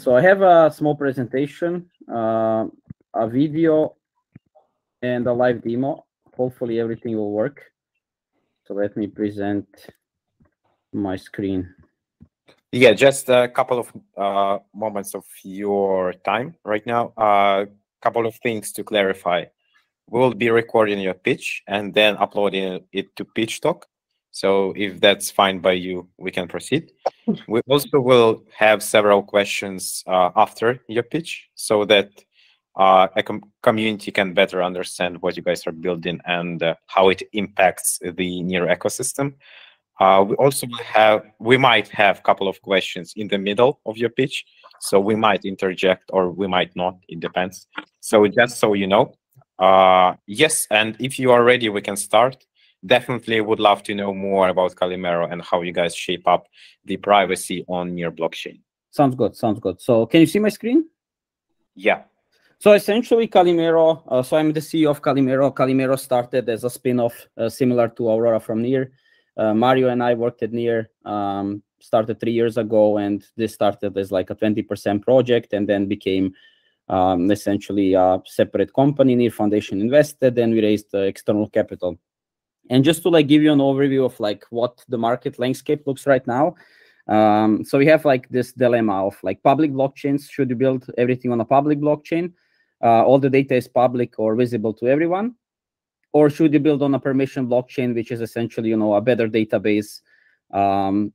So I have a small presentation, a video, and a live demo. Hopefully everything will work. So let me present my screen. Yeah, just a couple of moments of your time right now. A couple of things to clarify. We'll be recording your pitch and then uploading it to Pitch Talk. So if that's fine by you, we can proceed. We also will have several questions after your pitch so that a community can better understand what you guys are building and how it impacts the Near ecosystem. We might have a couple of questions in the middle of your pitch, so we might interject or we might not. It depends. So just so you know, yes, and if you are ready, we can start. Definitely would love to know more about Calimero and how you guys shape up the privacy on Near blockchain. Sounds good. Sounds good. So can you see my screen? Yeah. So essentially, Calimero. So I'm the CEO of Calimero. Calimero started as a spin-off similar to Aurora from Near. Mario and I worked at Near, started 3 years ago, and this started as like a 20% project and then became essentially a separate company. Near Foundation invested, and we raised external capital. And just to like give you an overview of like what the market landscape looks right now. So we have like this dilemma of like public blockchains. Should you build everything on a public blockchain? All the data is public or visible to everyone. Or should you build on a permission blockchain, which is essentially, a better database,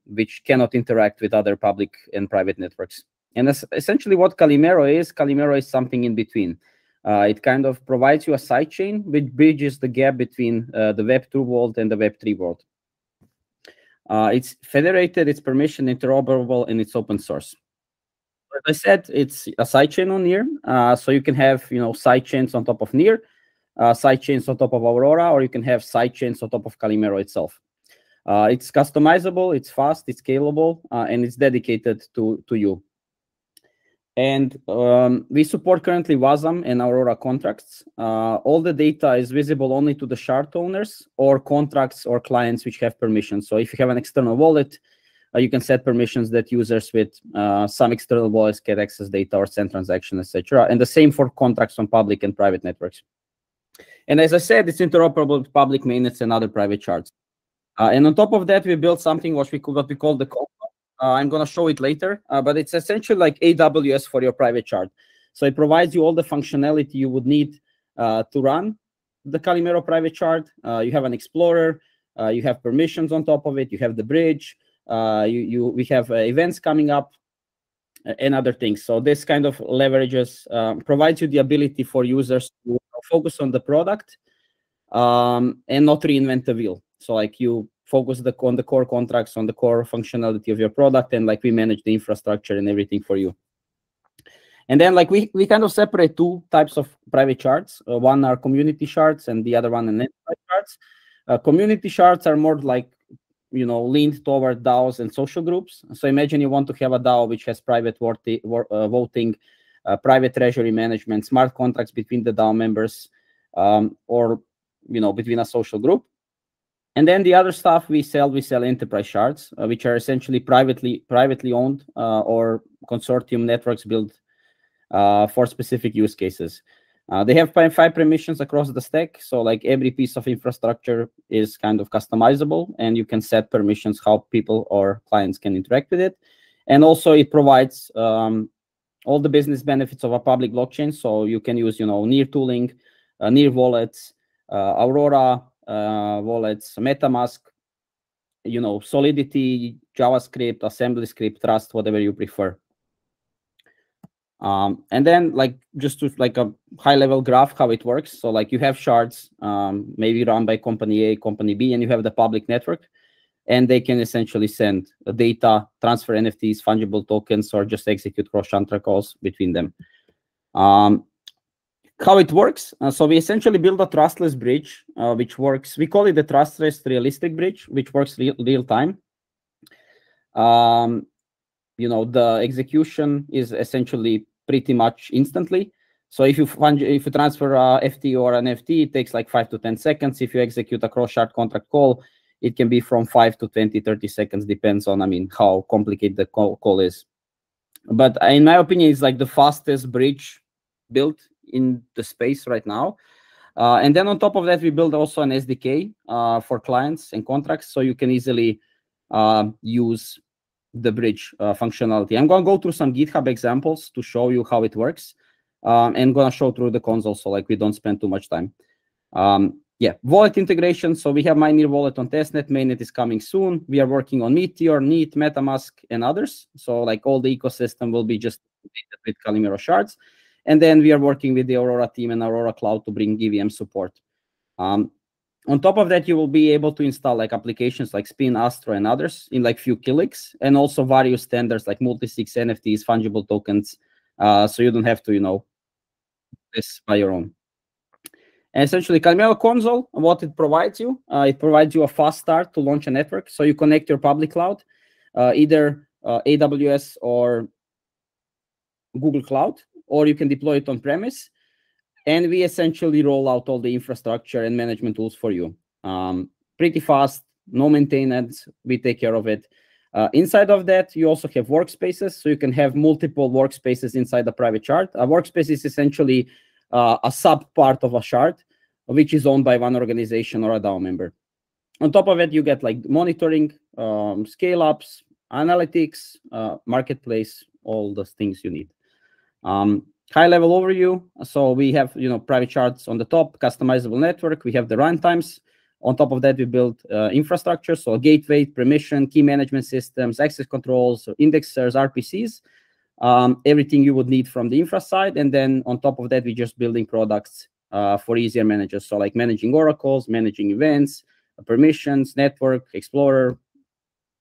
which cannot interact with other public and private networks? And that's essentially what Calimero is. Calimero is something in between. It kind of provides you a sidechain which bridges the gap between the Web2 world and the Web3 world. It's federated, it's permission interoperable, and it's open source. As I said, it's a sidechain on Near. So you can have, sidechains on top of Near, sidechains on top of Aurora, or you can have sidechains on top of Calimero itself. It's customizable, it's fast, it's scalable, and it's dedicated to you. And we support currently WASM and Aurora contracts. All the data is visible only to the shard owners or contracts or clients which have permissions. So if you have an external wallet, you can set permissions that users with some external wallets can access data or send transactions, etc. And the same for contracts on public and private networks. And as I said, it's interoperable with public mainnets and other private shards. And on top of that, we built something what we call the Console. I'm going to show it later, but it's essentially like AWS for your private shard. So it provides you all the functionality you would need to run the Calimero private shard. You have an explorer, you have permissions on top of it, you have the bridge, we have events coming up, and other things. So this kind of leverages, provides you the ability for users to focus on the product and not reinvent the wheel. So like you focus on the core contracts, on the core functionality of your product, and like we manage the infrastructure and everything for you. And then like we kind of separate two types of private shards. One are community shards and the other one are enterprise shards. Community shards are more like, leaned toward DAOs and social groups. So imagine you want to have a DAO which has private voting, private treasury management, smart contracts between the DAO members, or, between a social group. And then the other stuff we sell enterprise shards, which are essentially privately owned or consortium networks built for specific use cases. They have 5 permissions across the stack. So like every piece of infrastructure is kind of customizable, and you can set permissions how people or clients can interact with it. And also it provides all the business benefits of a public blockchain. So you can use, Near tooling, Near wallets, Aurora wallets, MetaMask, Solidity, JavaScript, assembly script, Trust, whatever you prefer. And then like just to like a high level graph how it works. So like you have shards, maybe run by company A, company B, and you have the public network, and they can essentially send data, transfer NFTs, fungible tokens, or just execute cross-channel calls between them. How it works? So we essentially build a trustless bridge, which works. We call it the trustless realistic bridge, which works real time. The execution is essentially pretty much instantly. So if you transfer a FT or an FT, it takes like 5 to 10 seconds. If you execute a cross-shard contract call, it can be from 5 to 20, 30 seconds, depends on, how complicated the call is. But in my opinion, it's like the fastest bridge built in the space right now. And then on top of that, we build also an SDK for clients and contracts, so you can easily use the bridge functionality. I'm going to go through some GitHub examples to show you how it works, and going to show through the console, so like we don't spend too much time. Yeah, wallet integration. So we have Miner wallet on testnet. Mainnet is coming soon. We are working on Meteor, Neat, MetaMask, and others. So like all the ecosystem will be just with Calimero shards. And then we are working with the Aurora team and Aurora Cloud to bring EVM support. On top of that, you will be able to install like applications like Spin, Astro, and others in like few clicks, and also various standards like multi-sig NFTs, fungible tokens. So you don't have to, this by your own. And essentially, Calimero console, what it provides you a fast start to launch a network. So you connect your public cloud, either AWS or Google Cloud, or you can deploy it on premise. And we essentially roll out all the infrastructure and management tools for you. Pretty fast, no maintenance, we take care of it. Inside of that, you also have workspaces, so you can have multiple workspaces inside the private shard. A workspace is essentially a sub part of a shard, which is owned by one organization or a DAO member. On top of it, you get like monitoring, scale ups, analytics, marketplace, all those things you need. High level overview. So we have private shards on the top, customizable network. We have the runtimes. On top of that, we build infrastructure, so gateway, permission, key management systems, access controls, indexers, RPCs. Everything you would need from the infra side. And then on top of that, we're just building products for easier managers. So like managing oracles, managing events, permissions, network, explorer,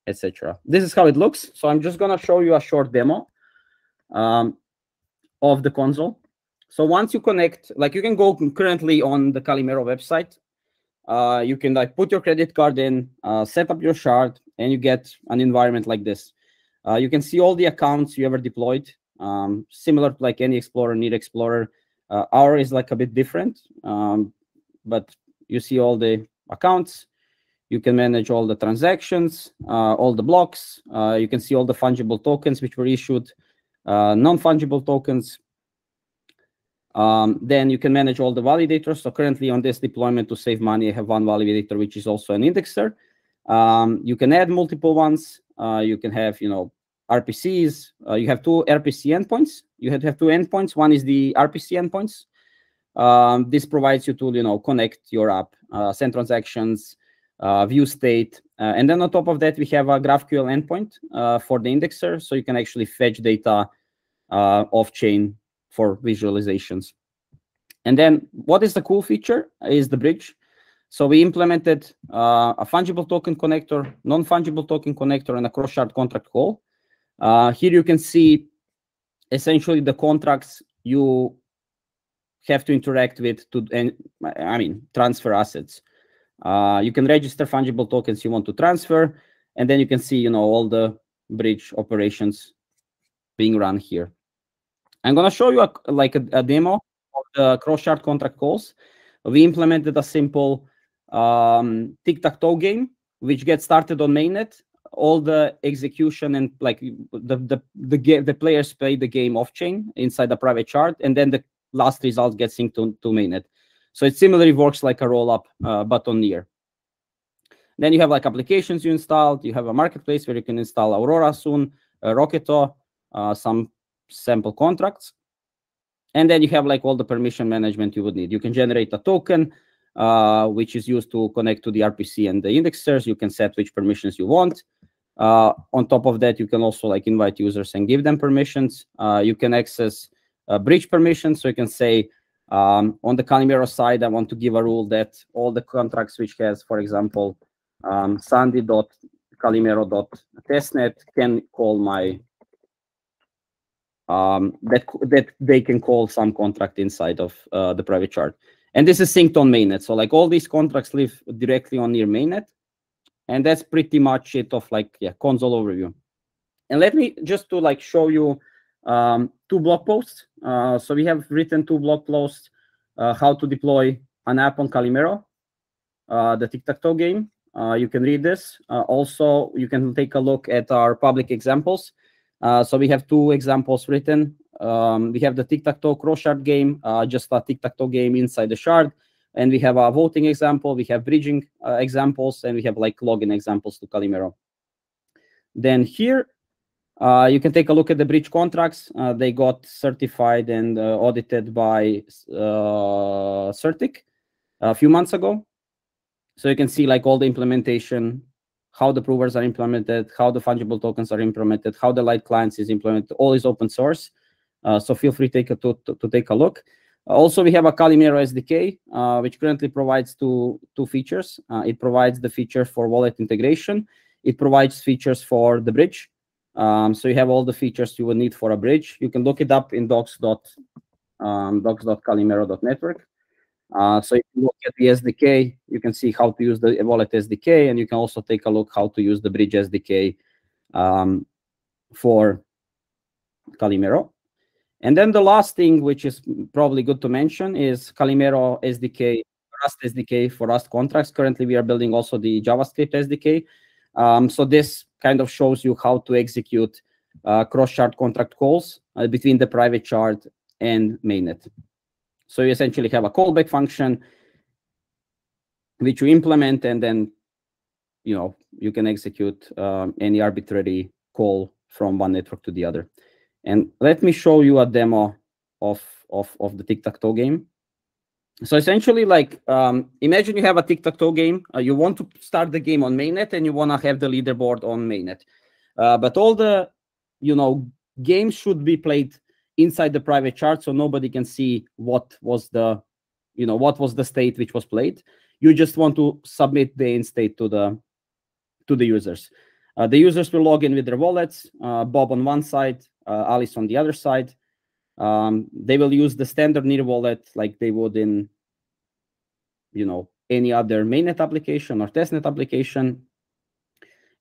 etc. This is how it looks. So I'm just going to show you a short demo of the console. So once you connect, like you can go currently on the Calimero website. You can like put your credit card in, set up your shard, and you get an environment like this. You can see all the accounts you ever deployed, similar to like any Explorer, Need Explorer. Our is like a bit different, but you see all the accounts. You can manage all the transactions, all the blocks. You can see all the fungible tokens which were issued, non-fungible tokens. Then you can manage all the validators. So currently on this deployment to save money, I have one validator, which is also an indexer. You can add multiple ones. You can have, RPCs. You have two RPC endpoints. You have two endpoints. One is the RPC endpoints. This provides you to, connect your app, send transactions, view state. And then on top of that, we have a GraphQL endpoint for the indexer. So you can actually fetch data off-chain for visualizations. And then what is the cool feature is the bridge. So we implemented a fungible token connector, non-fungible token connector, and a cross-shard contract call. Here you can see essentially the contracts you have to interact with to, transfer assets. You can register fungible tokens you want to transfer, and then you can see, all the bridge operations being run here. I'm going to show you a demo of the cross-shard contract calls. We implemented a simple tic-tac-toe game, which gets started on mainnet. All the execution and like the players play the game off-chain inside the private shard, and then the last result gets synced to mainnet. So it similarly works like a roll-up, but on Near. Then you have like applications you installed. You have a marketplace where you can install Aurora soon, Rocketo, some sample contracts. And then you have like all the permission management you would need. You can generate a token, which is used to connect to the RPC and the indexers. You can set which permissions you want. On top of that, you can also like invite users and give them permissions. You can access bridge permissions. So you can say on the Calimero side, I want to give a rule that all the contracts which has, for example, sandy.calimero.testnet can call my that they can call some contract inside of the private shard. And this is synced on mainnet. So like all these contracts live directly on your mainnet. And that's pretty much it of like, console overview. And let me just to like show you 2 blog posts. So we have written 2 blog posts, how to deploy an app on Calimero, the tic-tac-toe game. You can read this. Also, you can take a look at our public examples. So we have two examples written. We have the tic-tac-toe cross-shard game, just a tic-tac-toe game inside the shard. And we have a voting example, we have bridging examples, and we have like login examples to Calimero. Then here, you can take a look at the bridge contracts. They got certified and audited by Certic a few months ago. So you can see like all the implementation, how the provers are implemented, how the fungible tokens are implemented, how the light clients is implemented. All is open source. So feel free to take a look. Also, we have a Calimero SDK, which currently provides two features. It provides the feature for wallet integration. It provides features for the bridge. So you have all the features you would need for a bridge. You can look it up in docs.calimero.network. So if you look at the SDK, you can see how to use the wallet SDK, and you can also take a look how to use the bridge SDK for Calimero. And then the last thing, which is probably good to mention, is Calimero SDK, Rust SDK for Rust contracts. Currently, we are building also the JavaScript SDK. So this kind of shows you how to execute cross-shard contract calls between the private shard and mainnet. So you essentially have a callback function which you implement, and then you can execute any arbitrary call from one network to the other. And let me show you a demo of the tic-tac-toe game. So essentially, like, imagine you have a tic-tac-toe game. You want to start the game on mainnet, and you want to have the leaderboard on mainnet. But all the, games should be played inside the private chart, so nobody can see what was the state which was played. You just want to submit the end state to the users. The users will log in with their wallets. Bob on one side, Alice on the other side. They will use the standard near wallet like they would in, any other mainnet application or testnet application,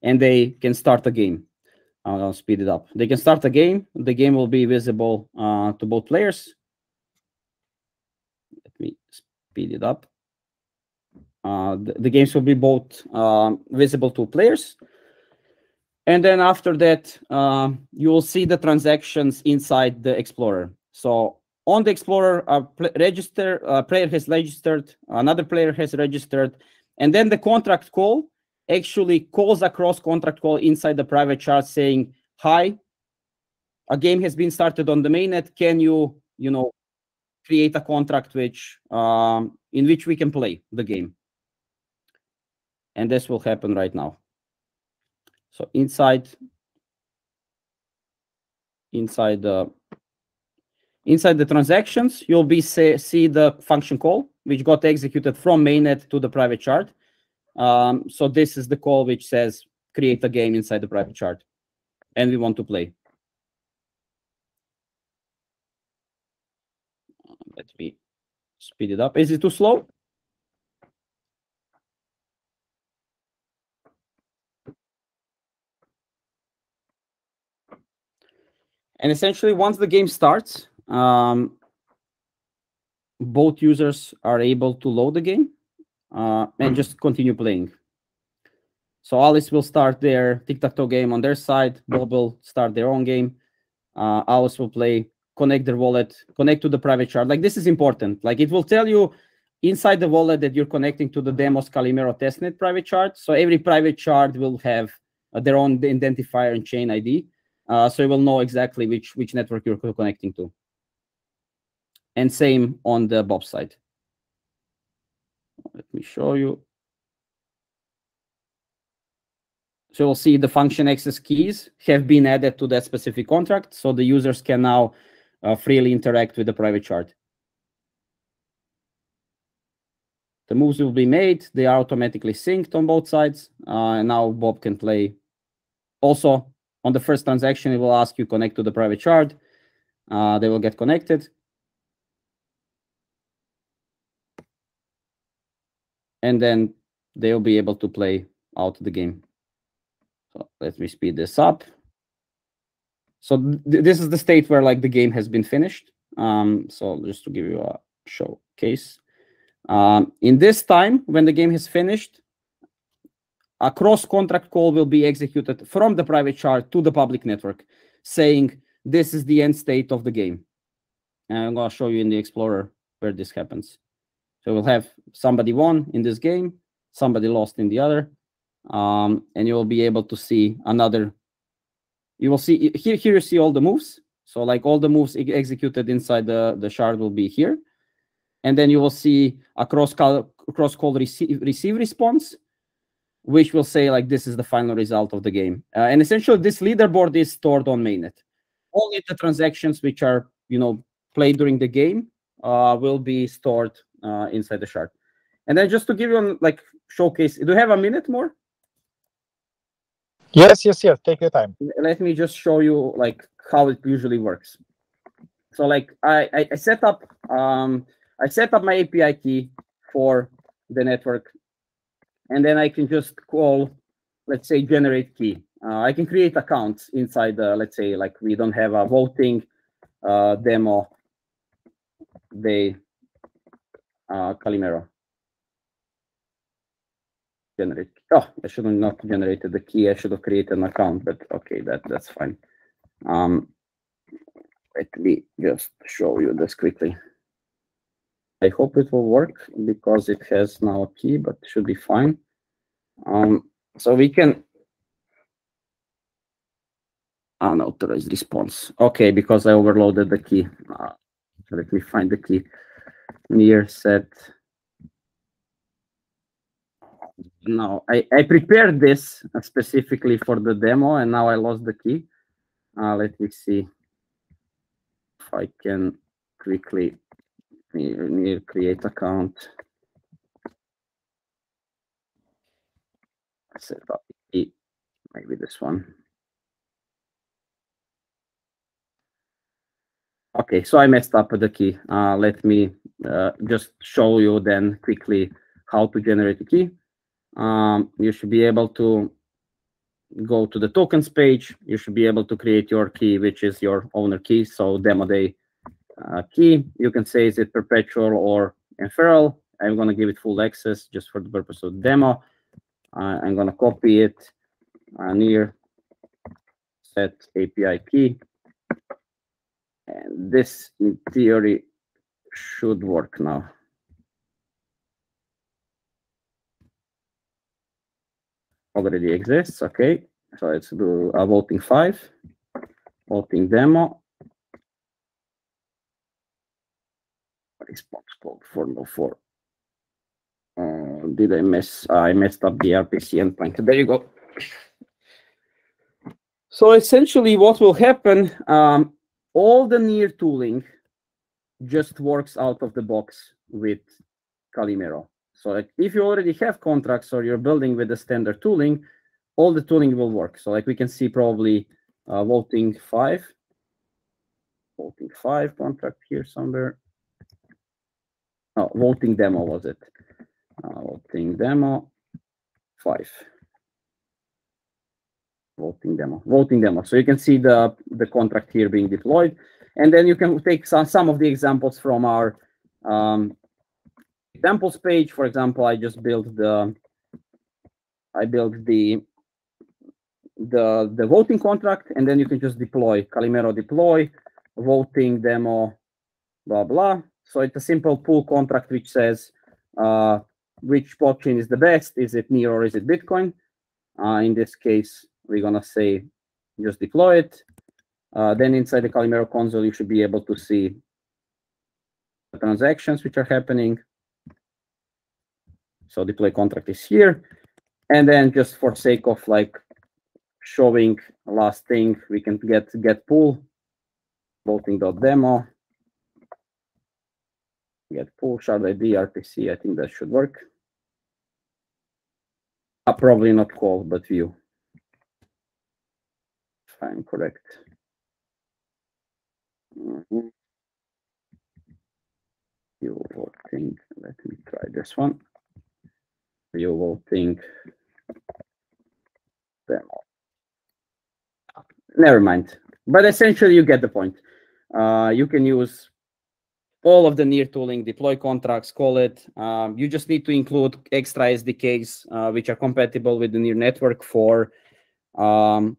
and they can start a game. I'll speed it up. They can start a game. The game will be visible to both players. Let me speed it up. The games will be both visible to players. And then after that, you will see the transactions inside the Explorer. So on the Explorer, a player has registered, another player has registered, and then the contract call actually calls across contract call inside the private chart saying, hi, a game has been started on the mainnet. Can you, create a contract in which we can play the game? And this will happen right now. So inside the transactions, you'll see the function call, which got executed from mainnet to the private chart. So this is the call which says create a game inside the private chart, and we want to play. Let me speed it up. Is it too slow? And essentially, once the game starts, both users are able to load the game and just continue playing. So Alice will start their tic-tac-toe game on their side. Bob will start their own game. Alice will play, connect their wallet, connect to the private shard. Like, this is important. Like, it will tell you inside the wallet that you're connecting to the demos Calimero testnet private shard. So every private shard will have their own identifier and chain ID. So you will know exactly which network you're connecting to. And same on the Bob side. Let me show you. So you'll see the function access keys have been added to that specific contract, so the users can now freely interact with the private shard. The moves will be made. They are automatically synced on both sides. And now Bob can play. Also, on the first transaction, it will ask you connect to the private shard. They will get connected. And then they'll be able to play out the game. So let me speed this up. So this is the state where like the game has been finished. So just to give you a showcase. In this time, when the game has finished, a cross-contract call will be executed from the private shard to the public network. saying this is the end state of the game. And I'm going to show you in the Explorer where this happens. So we'll have somebody won in this game, somebody lost in the other, and you will be able to see another. You will see here. Here you see all the moves. So like all the moves executed inside the shard will be here, and then you will see a cross-call receive response, which will say like this is the final result of the game. And essentially, this leaderboard is stored on mainnet. Only the transactions which are played during the game will be stored inside the shard. And then just to give you like showcase, do you have a minute more? Yes. Take your time. Let me just show you like how it usually works. So like I set up my API key for the network, and then I can just call, let's say, generate key. I can create accounts inside the, let's say, like we don't have a voting demo day Calimero. Generate. Oh, I should have not generated the key. I should have created an account, but okay, that's fine. Let me just show you this quickly. I hope it will work because it has now a key, but it should be fine. So we can unauthorized response. Okay, because I overloaded the key. Let me find the key. Near set. No, I prepared this specifically for the demo, and now I lost the key. Let me see if I can quickly near create account. Set up key, maybe this one. Okay, so I messed up the key. Let me just show you then quickly how to generate a key. You should be able to go to the tokens page. You should be able to create your key, which is your owner key. So demo day key. You can say is it perpetual or ephemeral. I'm going to give it full access just for the purpose of the demo. I'm going to copy it near set API key. And this, in theory, should work now. Already exists. Okay, so let's do a voting 5, voting demo. Response code 404. Did I mess? I messed up the RPC endpoint. There you go. So essentially, what will happen? All the near tooling just works out of the box with Calimero. So like if you already have contracts or you're building with the standard tooling, all the tooling will work. So like we can see probably voting 5 contract here somewhere. Oh, voting demo was it? Voting demo 5. Voting demo. So you can see the contract here being deployed, and then you can take some of the examples from our examples page. For example, I just built the voting contract, and then you can just deploy Calimero deploy voting demo blah blah. So it's a simple pull contract which says which blockchain is the best. Is it Near or is it Bitcoin? In this case, we're gonna say just deploy it. Then inside the Calimero console, you should be able to see the transactions which are happening. So deploy contract is here. And then just for sake of like showing last thing, we can get pull voting.demo. Get pull shard ID RPC. I think that should work. Probably not call, but view. Fine, correct. View voting. Let me try this one. View voting. Demo. Never mind. But essentially, you get the point. You can use all of the near tooling, deploy contracts, call it. You just need to include extra SDKs which are compatible with the near network for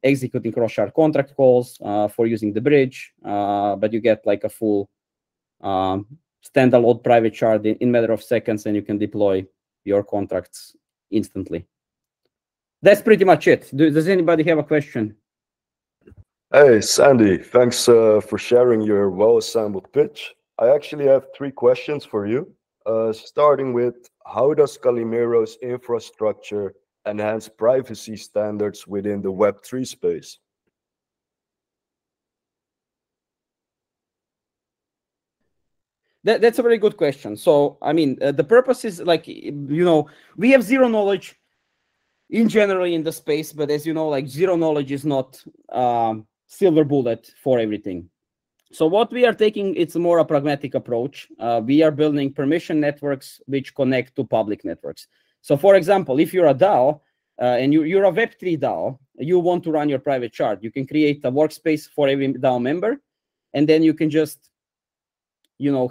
executing cross-shard contract calls for using the bridge, but you get like a full standalone private shard in matter of seconds, and you can deploy your contracts instantly. That's pretty much it. Does anybody have a question? Hey, Sandy, thanks for sharing your well-assembled pitch. I actually have 3 questions for you. Starting with, how does Calimero's infrastructure enhance privacy standards within the Web3 space? That's a very good question. So, I mean, the purpose is like, we have zero knowledge in general in the space, but as you know, like zero knowledge is not silver bullet for everything. So what we are taking, it's more a pragmatic approach. We are building permission networks which connect to public networks. So for example, if you're a DAO and you're a Web3 DAO, you want to run your private shard, you can create a workspace for every DAO member, and then you can just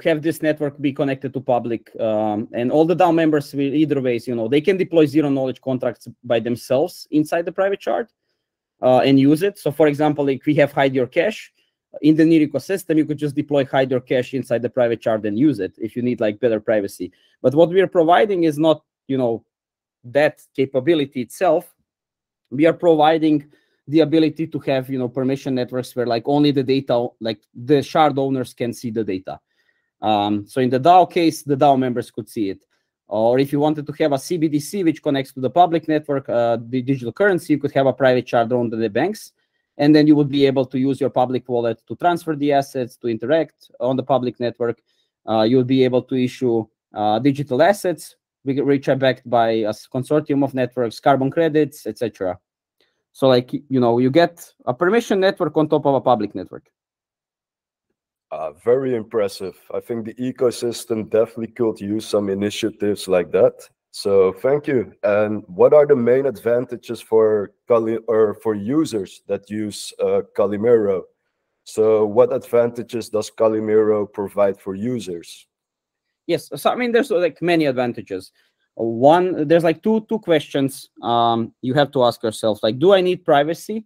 have this network be connected to public, and all the DAO members will either ways, they can deploy zero knowledge contracts by themselves inside the private shard and use it. So for example, if we have hide your cache in the NEAR ecosystem, you could just deploy hide your cache inside the private shard and use it if you need like better privacy. But what we are providing is not, that capability itself. We are providing the ability to have, permission networks where like only the data, like the shard owners can see the data. So in the DAO case, the DAO members could see it. Or if you wanted to have a CBDC which connects to the public network, the digital currency, you could have a private shard owned by the banks, and then you would be able to use your public wallet to transfer the assets, to interact on the public network. You'll be able to issue digital assets which are backed by a consortium of networks, carbon credits, etc. So like, you get a permission network on top of a public network. Very impressive. I think the ecosystem definitely could use some initiatives like that. So thank you. And what are the main advantages for users that use Calimero? So what advantages does Calimero provide for users? Yes, so I mean, there's like many advantages. One, there's like two questions you have to ask yourself. Like, do I need privacy?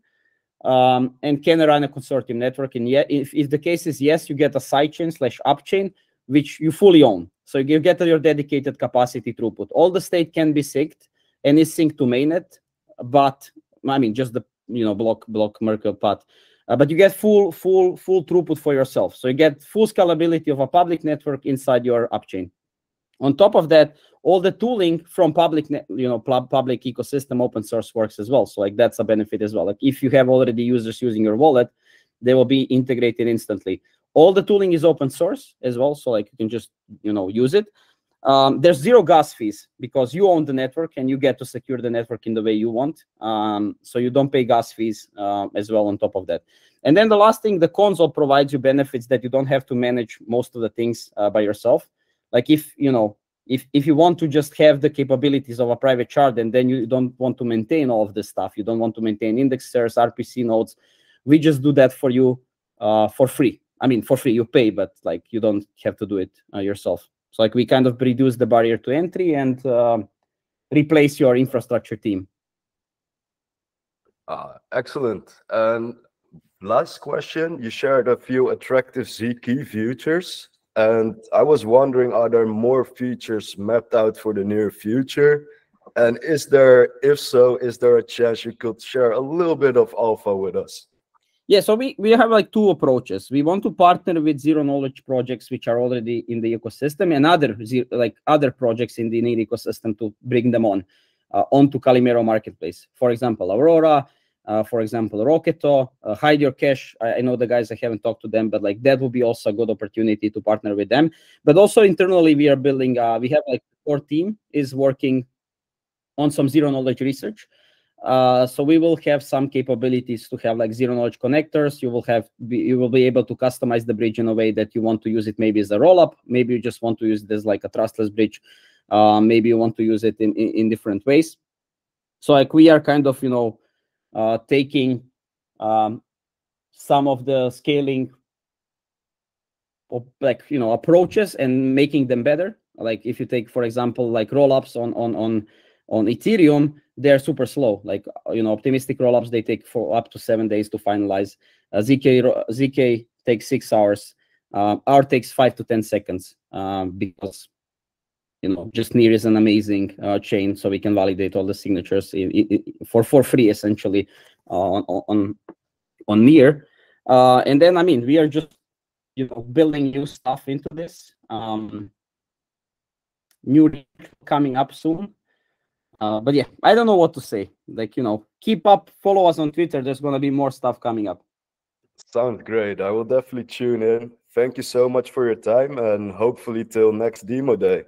And can I run a consortium network? And if the case is yes, you get a sidechain / upchain, which you fully own. So you get your dedicated capacity throughput. All the state can be synced and is synced to mainnet, but I mean, just the block Merkle path. But you get full throughput for yourself. So you get full scalability of a public network inside your upchain. On top of that, all the tooling from public ecosystem open source works as well. So like that's a benefit as well. Like if you have already users using your wallet, they will be integrated instantly. All the tooling is open source as well. So like you can just use it. There's zero gas fees because you own the network and you get to secure the network in the way you want. So you don't pay gas fees as well on top of that. And then the last thing, the console provides you benefits that you don't have to manage most of the things by yourself. Like if you want to just have the capabilities of a private shard and then you don't want to maintain all of this stuff, you don't want to maintain indexers, RPC nodes, we just do that for you for free. I mean, for free, you pay, but like you don't have to do it yourself. So like we kind of reduce the barrier to entry and replace your infrastructure team. Excellent. And last question, you shared a few attractive Z-key features. And I was wondering, are there more features mapped out for the near future? And if so, is there a chance you could share a little bit of alpha with us? Yeah, so we have like two approaches. We want to partner with zero knowledge projects which are already in the ecosystem and other projects in the NEAR ecosystem to bring them onto Calimero marketplace. For example, Aurora, for example, Rocketo, Hide Your Cache. I know the guys, I haven't talked to them, but like that would be also a good opportunity to partner with them. But also internally, we are building, we have like our team is working on some zero knowledge research. So we will have some capabilities to have like zero knowledge connectors. You will be able to customize the bridge in a way that you want to use it maybe as a rollup. Maybe you just want to use it as like a trustless bridge. Maybe you want to use it in different ways. So like we are kind of, taking some of the scaling approaches and making them better. Like if you take, for example, like rollups on Ethereum, they're super slow. Like, optimistic rollups, they take for up to 7 days to finalize. ZK takes 6 hours. R takes 5 to 10 seconds, because just Near is an amazing chain, so we can validate all the signatures for free, essentially, on Near. And then, I mean, we are just building new stuff into this. New coming up soon. But yeah, I don't know what to say. Like, keep up, follow us on Twitter. There's going to be more stuff coming up. Sounds great. I will definitely tune in. Thank you so much for your time, and hopefully till next demo day.